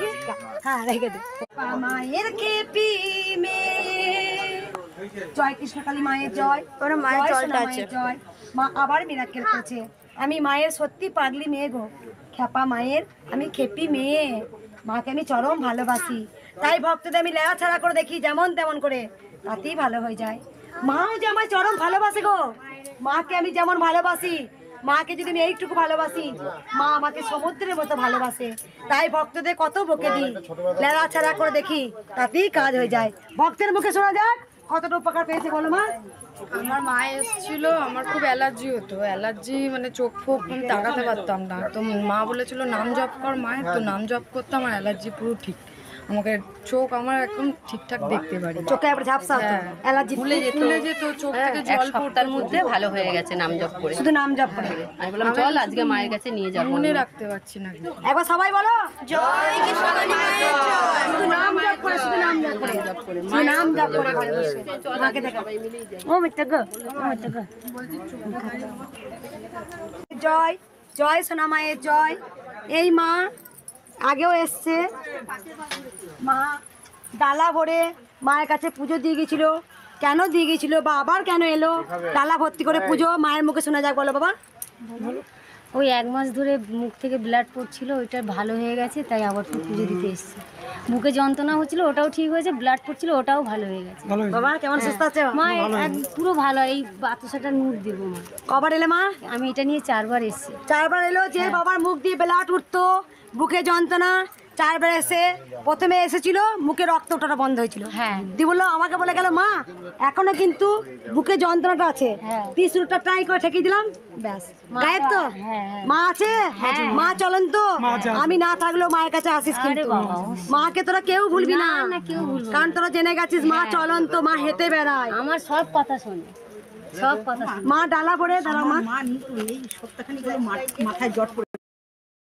দেখি। হ্যাঁ রেখে দে। মায়ের খেপি মেয়ে, জয় কৃষ্ণকালী মায়ের জয়। ওরা মায়ের জয় জলটা সোনা আছে। মায়ের জয়। মা আবার মিরাক্কেল করেছে। আমি মায়ের সত্যি পাগলি মেয়ে গো, খেপা মায়ের আমি খেপি মেয়ে। মাকে আমি চরম ভালোবাসি, তাই ভক্তদের আমি লেয়া ছাড়া করে দেখি যেমন তেমন করে, তাতেই ভালো হয়ে যায়। মাও যে আমার চরম ভালোবাসে গো, মাকে আমি যেমন ভালোবাসি, মাকে যদি আমি এইটুকু ভালোবাসি, মা আমাকে সমুদ্রের মতো ভালোবাসে। তাই ভক্তদের কত বকে দিই, লেয়া ছাড়া করে দেখি, তাতেই কাজ হয়ে যায়। ভক্তের মুখে শোনা যাক কতটা উপকার পেয়েছে বলো মা। আমার মা এসেছিল, আমার খুব অ্যালার্জি হতো, অ্যালার্জি মানে চোখ ফোক আমি তাকাতে পারতাম না। তো মা বলেছিল নাম জপ কর মায়ের, তো নাম জপ করতে আমার অ্যালার্জি পুরো ঠিক, আমাকে চোখ আমার একদম ঠিকঠাক দেখতে পারি। চোখে একবার ঝাপসা হতো, অ্যালার্জি ফুলে যেত, চোখ থেকে এক জল সপ্তাহের মধ্যে ভালো হয়ে গেছে নাম জপ করে। শুধু নাম জপ করে। আমি বললাম চল আজকে মায়ের কাছে নিয়ে যাবো। মনে রাখতে পারছি না। একবার সবাই বলো জয় কৃষ্ণকালী মায়ের জয়। শুধু নাম জপ করে, শুধু নাম জপ করে, শুধু নাম জপ করে ঘরে বসে মাকে দেখা। ও মিথ্যা গো, ও মিথ্যা গো। জয় জয় সোনা মায়ের জয়। এই মা আগেও এসছে, মা ডালা ভরে মায়ের কাছে পুজো দিয়ে গেছিল। কেন দিয়ে গেছিল বা আবার কেন এলো, ডালা ভর্তি করে পুজো মায়ের মুখে শোনা যাক, বলো বাবা। ওই 1 মাস ধরে মুখ থেকে ব্লাড পড়ছিল, ওইটা ভালো হয়ে গেছে, তাই আবার তো পুজো দিতে এসেছি। মুখে যন্ত্রণা হচ্ছিল, ওটাও ঠিক হয়েছে, ব্লাড পড়ছিল, ওটাও ভালো হয়ে গেছে। বাবা কেমন সুস্থ আছে মা পুরো ভালো। এই বাতাসাটা নূর দেবো মা। কবার এলে মা? আমি এটা নিয়ে 4 বার এসেছি। 4 বার এলো। যে বাবার মুখ দিয়ে ব্লাড উঠতো, বুকে যন্ত্রণা, 4 বার এসে প্রথমে এসেছিল মুখে রক্ত ওঠাটা বন্ধ হয়েছিল। হ্যাঁ। দিয়ে বললো, আমাকে বলে গেল মা এখনো কিন্তু বুকে যন্ত্রণাটা আছে, হ্যাঁ। 30 মিনিটটা ট্রাই করে ঠেকিয়ে দিলাম, ব্যাস গায়েব তো। হ্যাঁ। মা আছে, মা চলেন তো, আমি না থাকলেও মায়ের কাছে আসিস কিন্তু। বাবা, মাকে তোরা কেউ ভুলবি না, না, কেউ ভুলবো না। কারণ তোরা জেনে গেছিস মা চলন্ত, মা হেঁটে বেড়ায়। আমার সব কথা শোনে, সব কথা শোনে। মা ডালা ভরে দাঁড়া মা। এই সপ্তাহখানি মাথায় জট পড়ে